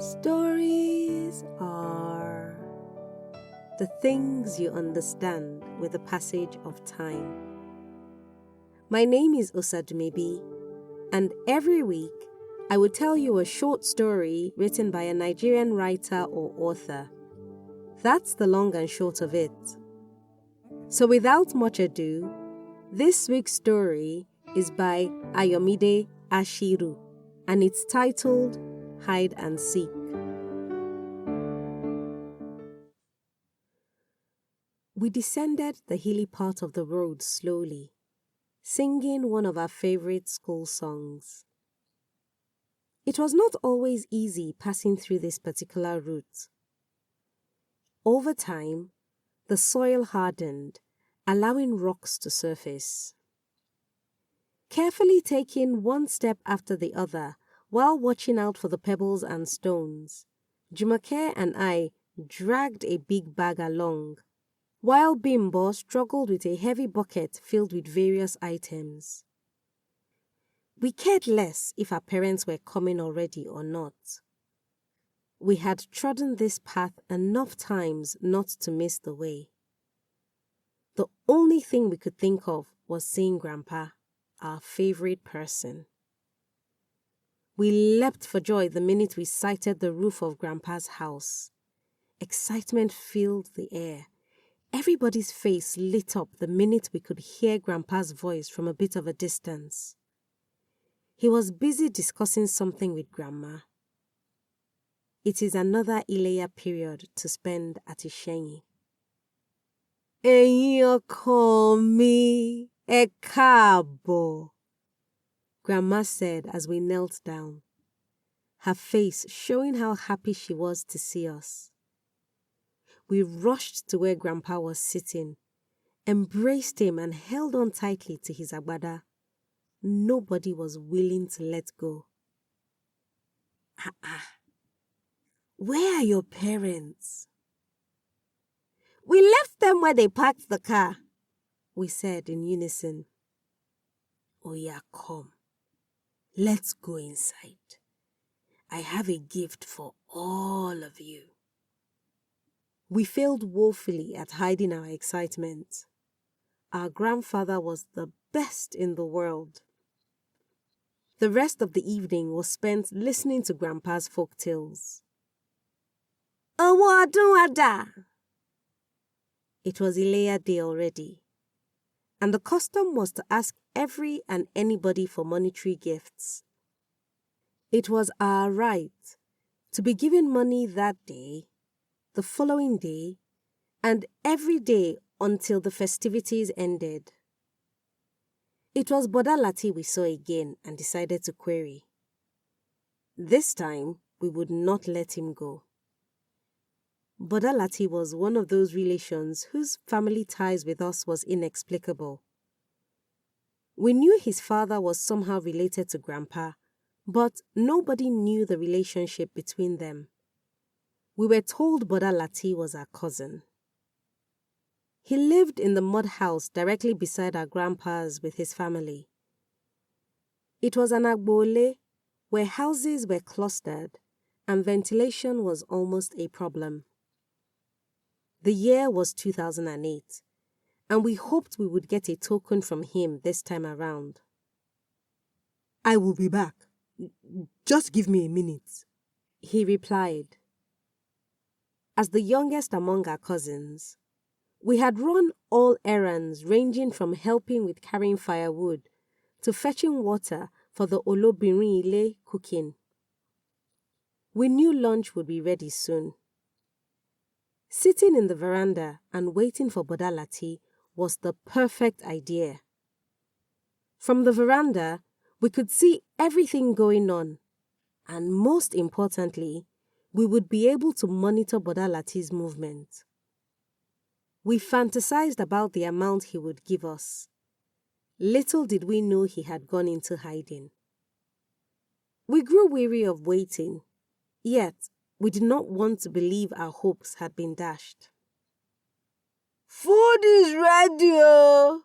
Stories are the things you understand with the passage of time. My name is Osadumebi, and every week I will tell you a short story written by a Nigerian writer or author. That's the long and short of it. So without much ado, this week's story is by Ayomide Asiru, and it's titled Hide and Seek. We descended the hilly part of the road slowly, singing one of our favorite school songs. It was not always easy passing through this particular route. Over time, the soil hardened, allowing rocks to surface. Carefully taking one step after the other, while watching out for the pebbles and stones, Jumoke and I dragged a big bag along, while Bimbo struggled with a heavy bucket filled with various items. We cared less if our parents were coming already or not. We had trodden this path enough times not to miss the way. The only thing we could think of was seeing Grandpa, our favorite person. We leapt for joy the minute we sighted the roof of Grandpa's house. Excitement filled the air. Everybody's face lit up the minute we could hear Grandpa's voice from a bit of a distance. He was busy discussing something with Grandma. It is another Ileya period to spend at Ishenyi. Ẹ̀yin ọkọ mi, ẹ káàbọ̀, Grandma said as we knelt down, her face showing how happy she was to see us. We rushed to where Grandpa was sitting, embraced him and held on tightly to his agbada. Nobody was willing to let go. Where are your parents? We left them where they parked the car, we said in unison. Oya, come. Let's go inside. I have a gift for all of you. We failed woefully at hiding our excitement. Our grandfather was the best in the world. The rest of the evening was spent listening to Grandpa's folk tales. Owo Odun Ada! It was Ileya Day already, and the custom was to ask every and anybody for monetary gifts. It was our right to be given money that day, the following day, and every day until the festivities ended. It was Boda Lati we saw again and decided to query. This time, we would not let him go. Boda Lati was one of those relations whose family ties with us was inexplicable. We knew his father was somehow related to Grandpa, but nobody knew the relationship between them. We were told Boda Lati was our cousin. He lived in the mud house directly beside our grandpa's with his family. It was an agbole where houses were clustered and ventilation was almost a problem. The year was 2008, and we hoped we would get a token from him this time around. I will be back. Just give me a minute, he replied. As the youngest among our cousins, we had run all errands ranging from helping with carrying firewood to fetching water for the Olobinrin Ile cooking. We knew lunch would be ready soon. Sitting in the veranda and waiting for Boda Lati was the perfect idea. From the veranda, we could see everything going on, and most importantly, we would be able to monitor Boda Lati's movement. We fantasized about the amount he would give us. Little did we know he had gone into hiding. We grew weary of waiting, yet we did not want to believe our hopes had been dashed. Food is ready!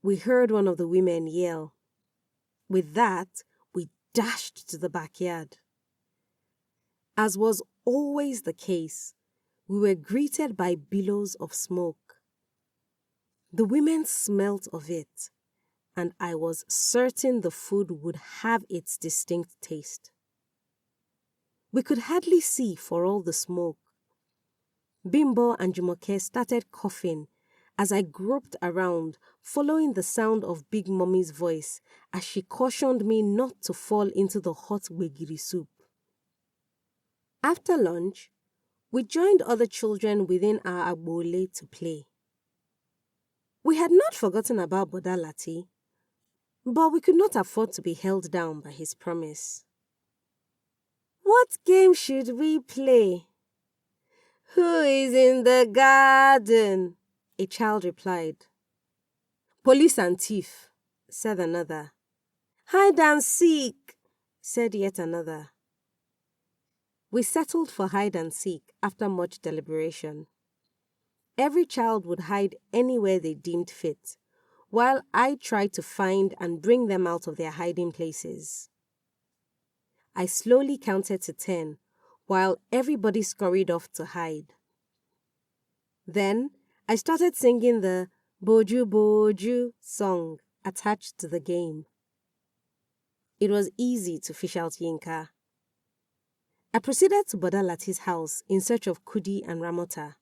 We heard one of the women yell. With that, we dashed to the backyard. As was always the case, we were greeted by billows of smoke. The women smelt of it, and I was certain the food would have its distinct taste. We could hardly see for all the smoke. Bimbo and Jumoke started coughing as I groped around, following the sound of Big Mommy's voice as she cautioned me not to fall into the hot wegiri soup. After lunch, we joined other children within our agbole to play. We had not forgotten about Boda Lati, but we could not afford to be held down by his promise. "What game should we play?" "Who is in the garden?" a child replied. "Police and thief," said another. "Hide and seek," said yet another. We settled for hide and seek after much deliberation. Every child would hide anywhere they deemed fit, while I tried to find and bring them out of their hiding places. I slowly counted to 10, while everybody scurried off to hide. Then I started singing the Boju Boju song attached to the game. It was easy to fish out Yinka. I proceeded to Boda Lati's house in search of Kudi and Ramota.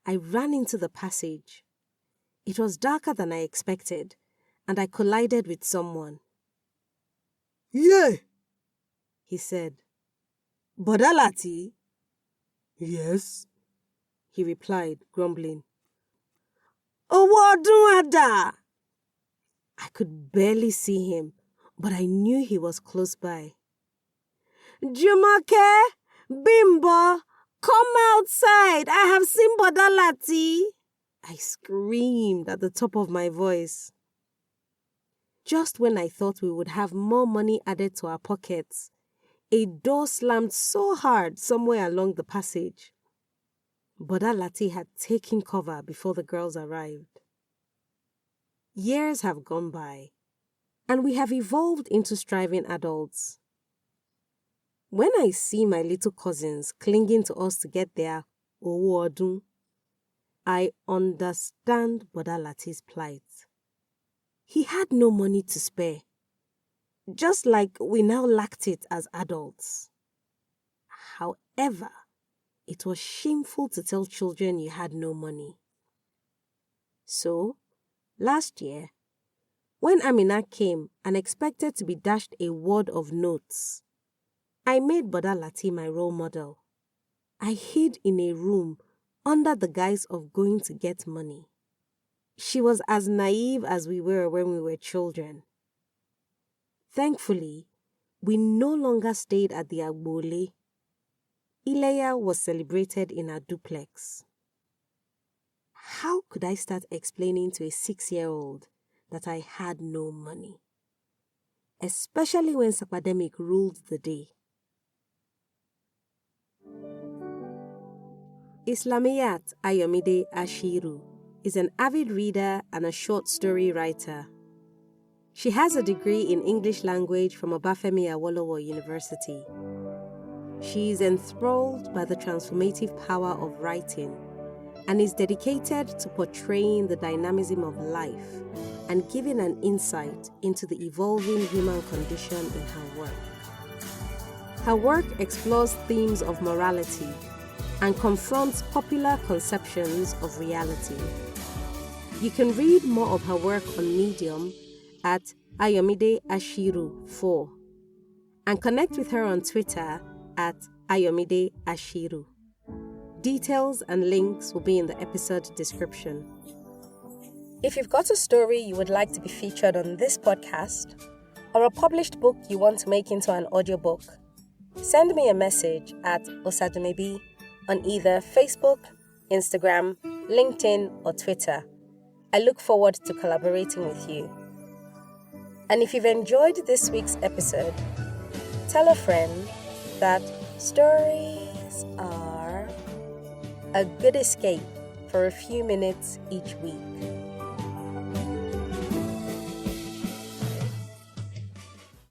I ran into the passage. It was darker than I expected, and I collided with someone. "Yeah," he said. "Boda Lati?" "Yes," he replied, grumbling. "Owo ọdún ada." I could barely see him, but I knew he was close by. "Jumoke, Bimbo, come outside. I have seen Boda Lati." I screamed at the top of my voice. Just when I thought we would have more money added to our pockets, a door slammed so hard somewhere along the passage. Boda Lati had taken cover before the girls arrived. Years have gone by, and we have evolved into striving adults. When I see my little cousins clinging to us to get their Owo Odun, I understand Boda Lati's plight. He had no money to spare, just like we now lacked it as adults. However, it was shameful to tell children you had no money. So, last year, when Amina came and expected to be dashed a wad of notes, I made Boda Lati my role model. I hid in a room under the guise of going to get money. She was as naive as we were when we were children. Thankfully, we no longer stayed at the Agbole. Ileya was celebrated in our duplex. How could I start explaining to a 6-year-old that I had no money? Especially when Sapademic ruled the day. Islamiyat Ayomide Asiru is an avid reader and a short story writer. She has a degree in English language from Obafemi Awolowo University. She is enthralled by the transformative power of writing and is dedicated to portraying the dynamism of life and giving an insight into the evolving human condition in her work. Her work explores themes of morality and confronts popular conceptions of reality. You can read more of her work on Medium at Ayomide Asiru 4 and connect with her on Twitter at Ayomide Asiru. Details and links will be in the episode description. If you've got a story you would like to be featured on this podcast, or a published book you want to make into an audiobook, send me a message at Osadumebi on either Facebook, Instagram, LinkedIn, or Twitter. I look forward to collaborating with you. And if you've enjoyed this week's episode, tell a friend that stories are a good escape for a few minutes each week.